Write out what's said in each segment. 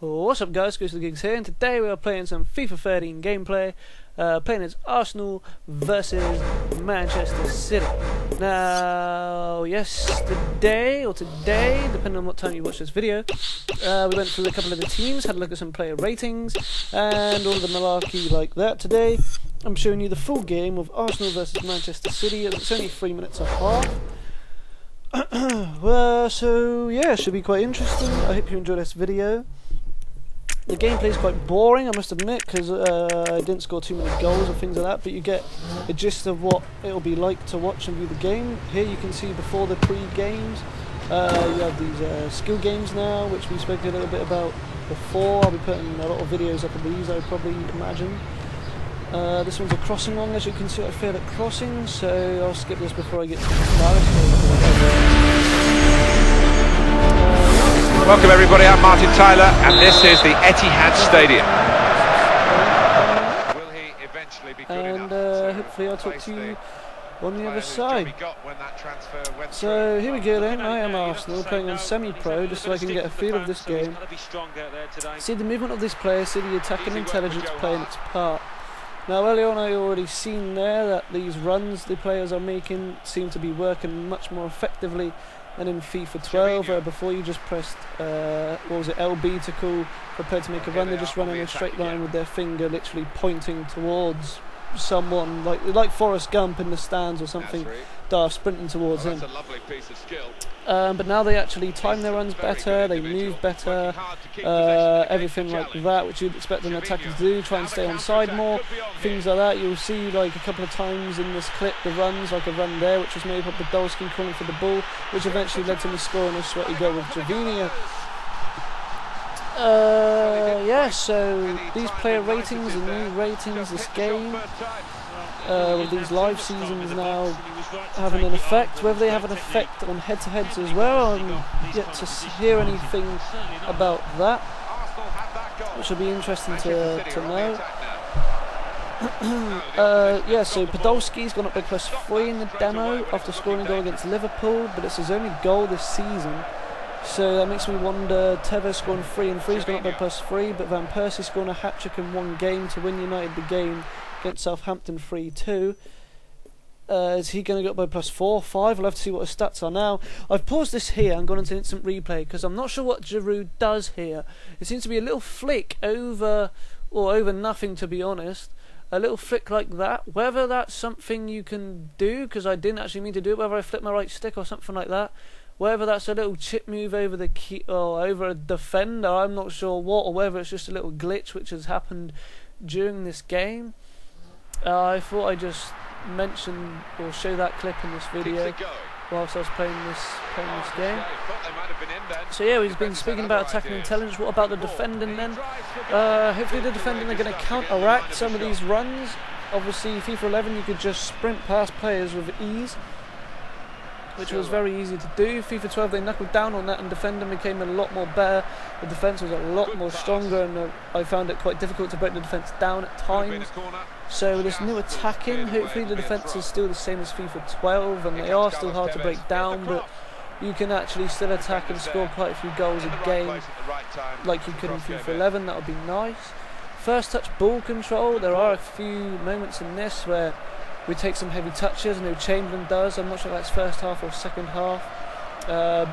What's up guys, Goose the Gigs here, and today we are playing some FIFA 13 gameplay, playing as Arsenal versus Manchester City. Now, today, depending on what time you watch this video, we went through a couple of the teams, had a look at some player ratings, and all of the malarkey like that. Today, I'm showing you the full game of Arsenal versus Manchester City, and it's only 3 minutes and a half. So yeah, it should be quite interesting. I hope you enjoy this video. The gameplay is quite boring, I must admit, because I didn't score too many goals or things like that, but you get a gist of what it'll be like to watch and view the game. Here you can see before the pre-games, you have these skill games now, which we spoke a little bit about before. I'll be putting a lot of videos up of these, I would probably imagine. This one's a crossing one, as you can see I failed at crossing, so I'll skip this before I get to the Welcome everybody, I'm Martin Tyler, and this is the Etihad Stadium. Will he eventually be good enough? Hopefully I'll talk to you on the other side. So here we go then, I am Arsenal, playing on semi-pro, just so I can get a feel of this game. See the movement of this player, see the attacking intelligence playing its part. Now earlier on I already seen there that these runs the players are making seem to be working much more effectively than in FIFA 12, where before you just pressed, LB to call, prepared to make a run, they just run in a straight line with their finger literally pointing towards someone, like Forrest Gump in the stands or something, sprinting towards him. That's a lovely piece of skill. But now they actually time their runs better, they move better, everything like that, which you'd expect an attacker to do, try and stay on side more, things like that. You'll see like a couple of times in this clip the runs, like a run there which was made by Podolski calling for the ball, which eventually led to me scoring a sweaty goal with Javinha. Yeah, so these player ratings and new ratings, this game, with these live seasons now having an effect. Whether they have an effect on head-to-heads as well, I'm yet to hear anything about that, which will be interesting to know. Yeah, so Podolski's gone up by +3 in the demo after scoring a goal against Liverpool, but it's his only goal this season. So that makes me wonder, Tevez scoring 3 and 3's gone up by +3, but Van Persie scoring a hat-trick in one game to win United the game against Southampton 3-2. Is he going to go up by +4, 5? We'll have to see what his stats are now. I've paused this here and gone into instant replay because I'm not sure what Giroud does here. It seems to be a little flick over nothing, to be honest. A little flick like that. Whether that's something you can do, because I didn't actually mean to do it, whether I flip my right stick or something like that. Whether that's a little chip move over the key or over a defender, I'm not sure what, or whether it's just a little glitch which has happened during this game. I thought I'd just mention or show that clip in this video whilst I was playing this game. So yeah, we've been speaking about attacking intelligence. What about the defending then? Hopefully the defending are going to counteract some of these runs. Obviously FIFA 11 you could just sprint past players with ease, which was very easy to do. FIFA 12 they knuckled down on that and defending became a lot more better. The defence was a lot more stronger, and I found it quite difficult to break the defence down at times. So with this new attacking, hopefully the defence is still the same as FIFA 12, and they are still hard to break down, but you can actually still attack and score quite a few goals a game like you could in FIFA 11. That would be nice. First touch ball control, there are a few moments in this where we take some heavy touches. I know Chamberlain does, I'm not sure if that's first half or second half,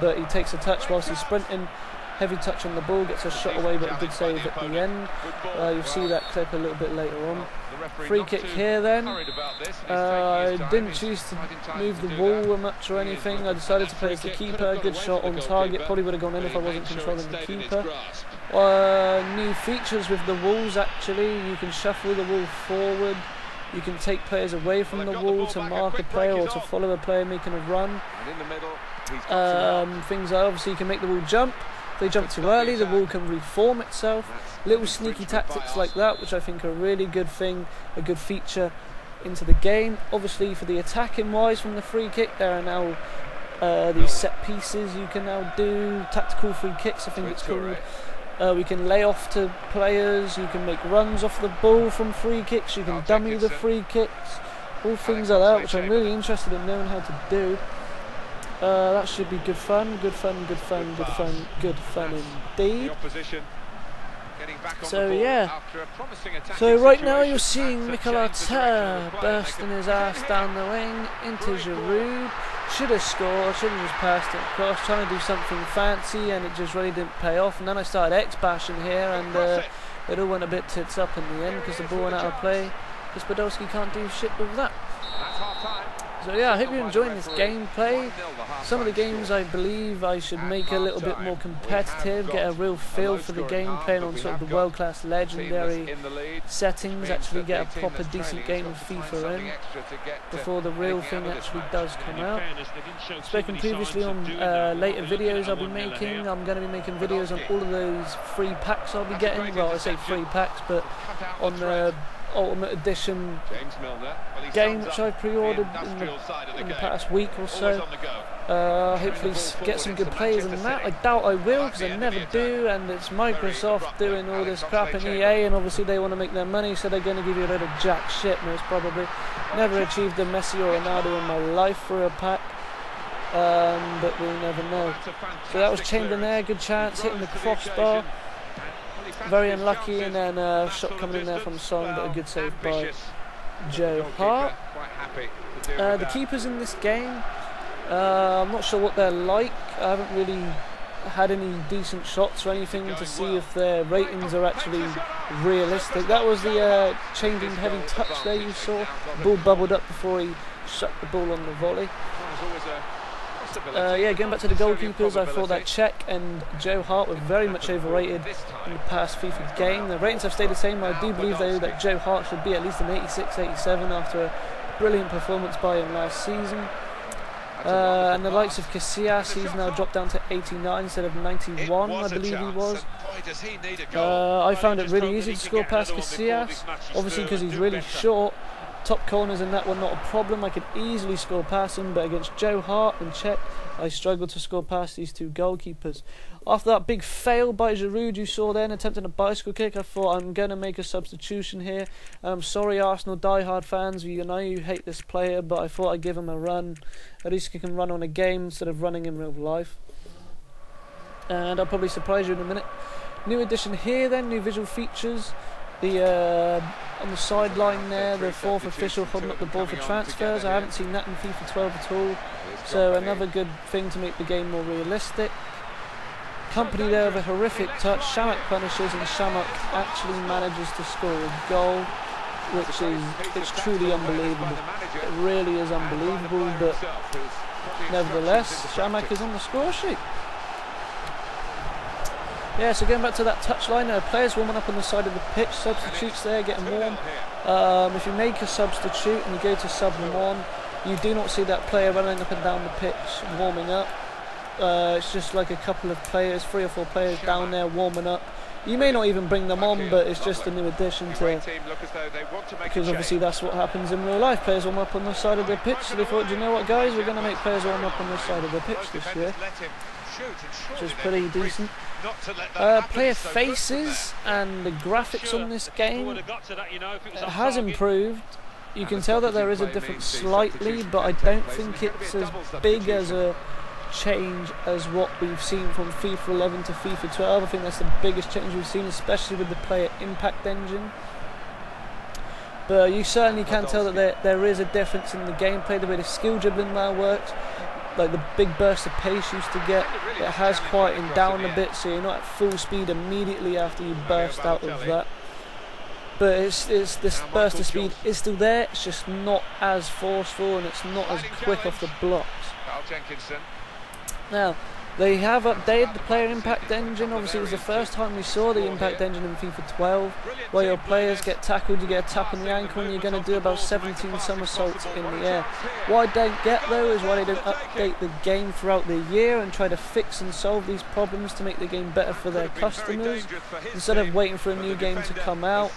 but he takes a touch whilst he's sprinting, heavy touch on the ball, gets a shot away, but he did save at the end. You'll see that clip a little bit later on. Free kick here then. I didn't choose to move the ball much or anything, I decided to play as the keeper. Good shot on target, probably would have gone in if I wasn't controlling the keeper. New features with the walls actually, you can shuffle the wall forward. You can take players away from the wall to mark a player or to follow a player making a run. Things are obviously you can make the wall jump. If they jump too early, the wall can reform itself. Little sneaky tactics like that, which I think are a really good thing, a good feature into the game. Obviously for the attacking wise from the free kick, there are now these set pieces you can now do, tactical free kicks I think it's called. We can lay off to players, you can make runs off the ball from free kicks, you can dummy the free kicks, all things like that, which I'm really interested in knowing how to do. That should be good fun indeed. So yeah, so right now you're seeing Mikel Arteta bursting his ass down the wing into Giroud. Should have scored, should have just passed it across, trying to do something fancy, and it just really didn't pay off. And then I started X-bashing here, and it all went a bit tits up in the end because the ball went out of play. Because Podolski can't do shit with that. So yeah, I hope you're enjoying this gameplay. Some of the games I believe I should make a little bit more competitive, get a real feel for the game, playing on sort of the world-class legendary settings, actually get a proper decent game of FIFA in before the real thing actually does come out. Spoken previously on later videos I'll be making. I'm going to be making videos on all of those free packs I'll be getting. Well, I say free packs, but on the Ultimate Edition game which I pre-ordered in the past week or so. Hopefully get some good players in that. I doubt I will because I never do, and it's Microsoft doing all this crap in EA, and obviously they want to make their money, so they're going to give you a load of jack shit most probably. Never achieved a Messi or Ronaldo in my life for a pack, but we'll never know. So that was Chamberlain there, good chance, hitting the crossbar. Very unlucky, and then a shot coming in there from Son, but a good save by Joe Hart. The keepers in this game, I'm not sure what they're like. I haven't really had any decent shots or anything to see if their ratings are actually realistic. That was the Chamberlain heavy touch there you saw. The ball bubbled up before he shut the ball on the volley. Yeah, going back to the goalkeepers, I thought that Cech and Joe Hart were very much overrated in the past FIFA game. The ratings have stayed the same. I do believe though that Joe Hart should be at least an 86, 87 after a brilliant performance by him last season. And the likes of Casillas, he's now dropped down to 89 instead of 91, I believe he was. I found it really easy to score past Casillas, obviously because he's really short. Top corners and that were not a problem. I could easily score past him, but against Joe Hart and Cech, I struggled to score past these two goalkeepers. After that big fail by Giroud you saw then, attempting a bicycle kick, I thought I'm going to make a substitution here. I'm sorry Arsenal diehard fans, you know you hate this player, but I thought I'd give him a run. At least he can run on a game instead of running in real life. And I'll probably surprise you in a minute. New addition here then, new visual features. On the sideline there, the fourth official holding up the ball for transfers. I haven't seen that in FIFA 12 at all, so another good thing to make the game more realistic. Company there of a horrific touch. Shamak punishes, and Shamak actually manages to score a goal, which is it's truly unbelievable. It really is unbelievable, but nevertheless, Shamak is on the score sheet. Yeah, so going back to that touchline, players warming up on the side of the pitch, substitutes there, getting warm. If you make a substitute and you go to sub 1, you do not see that player running up and down the pitch warming up. It's just like a couple of players, 3 or 4 players down there warming up. You may not even bring them on, but it's just a new addition to, because obviously that's what happens in real life. Players warm up on the side of the pitch, so they thought, do you know what guys, we're going to make players warm up on the side of the pitch this year, which is pretty decent. Player faces and the graphics on this game has improved. You can tell that there is a difference slightly, but I don't think it's as big as a change as what we've seen from FIFA 11 to FIFA 12. I think that's the biggest change we've seen, especially with the player impact engine. But you certainly can tell that there is a difference in the gameplay, the way the skill dribbling now works. Like the big burst of pace you used to get, it has quietened down a bit, so you're not at full speed immediately after you burst out of that. But it's this burst of speed is still there, it's just not as forceful and it's not as quick off the blocks. Now, they have updated the player impact engine. Obviously it was the first time we saw the impact engine in FIFA 12, where your players get tackled, you get a tap on the ankle and you're going to do about 17 somersaults in the air. What I don't get though is why they don't update the game throughout the year and try to fix and solve these problems to make the game better for their customers, instead of waiting for a new game to come out.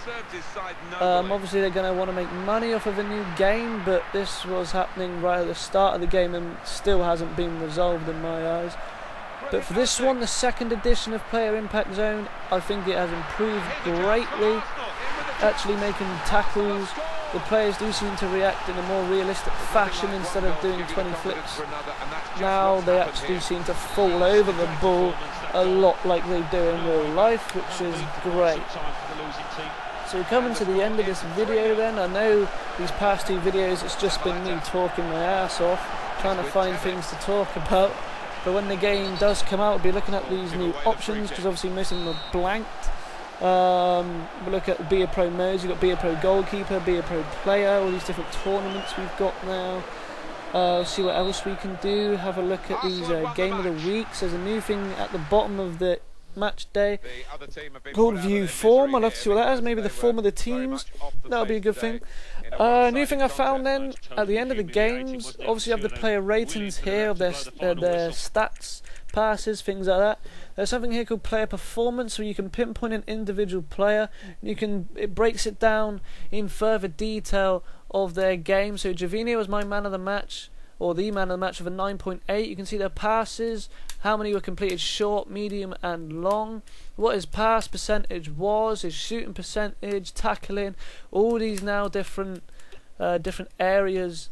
Obviously they're going to want to make money off of a new game, but this was happening right at the start of the game and still hasn't been resolved in my eyes. But for this one, the second edition of Player Impact Zone, I think it has improved greatly. Actually making tackles the players do seem to react in a more realistic fashion instead of doing 20 flips. Now they actually seem to fall over the ball a lot like they do in real life, which is great. So we're coming to the end of this video then. I know these past 2 videos it's just been me talking my ass off, trying to find things to talk about. But when the game does come out, we'll be looking at these new options, because obviously most of them are blanked. We'll look at Be a Pro modes. You've got Be a Pro Goalkeeper, Be a Pro Player, all these different tournaments we've got now. See what else we can do. Have a look at these Game of the Weeks. There's a new thing at the bottom of the match day called View Form. I'll have to see what that is. Maybe the form of the teams. That'll be a good thing. New thing I found then, at the end of the games, obviously you have the player ratings here of their stats, passes, things like that. There's something here called player performance, where you can pinpoint an individual player. It breaks it down in further detail of their game. So Javinho was my man of the match, or the man of the match, with a 9.8. You can see their passes, how many were completed short, medium and long, what his pass percentage was, his shooting percentage, tackling, all these now different areas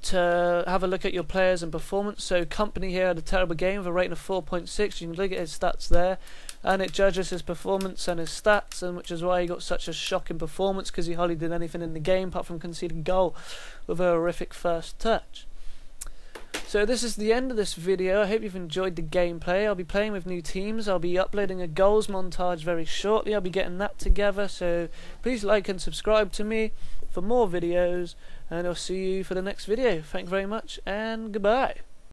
to have a look at your players and performance. So Company here had a terrible game with a rating of 4.6. You can look at his stats there, and it judges his performance and his stats, and which is why he got such a shocking performance, because he hardly did anything in the game apart from conceding a goal with a horrific first touch. So this is the end of this video. I hope you've enjoyed the gameplay. I'll be playing with new teams. I'll be uploading a goals montage very shortly. I'll be getting that together, so please like and subscribe to me for more videos, and I'll see you for the next video. Thank you very much, and goodbye.